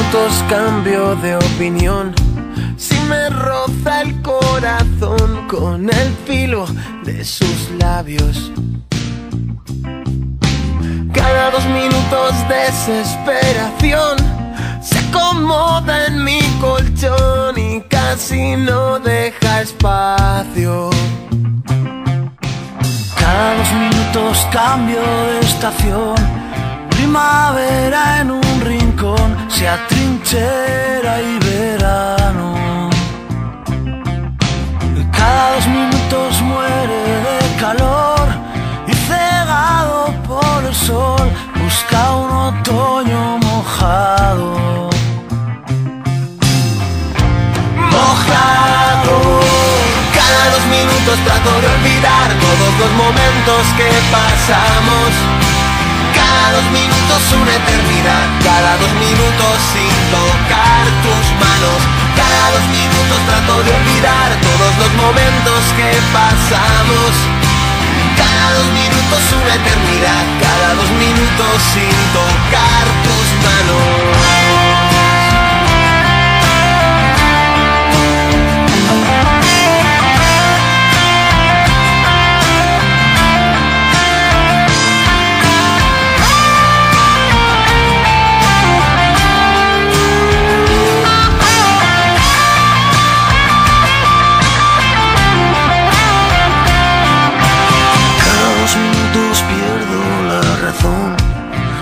minutos cambio de opinión. Si me roza el corazón con el filo de sus labios. Cada 2 minutos desesperación se acomoda en mi colchón y casi no deja espacio. Cada 2 minutos cambio de estación. Primavera en un rincón, se atrinchera y verano. Cada 2 minutos muere de calor y cegado por el sol busca un otoño mojado. Mojado. Cada 2 minutos trato de olvidar todos los momentos que pasamos. Cada 2 minutos una eternidad. Cada 2 minutos sin tocar tus manos. Cada 2 minutos trato de olvidar todos los momentos que pasamos. Cada 2 minutos una eternidad. Cada 2 minutos sin tocar tus manos.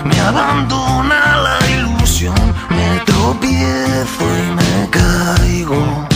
Me abandona la ilusión, me tropiezo y me caigo.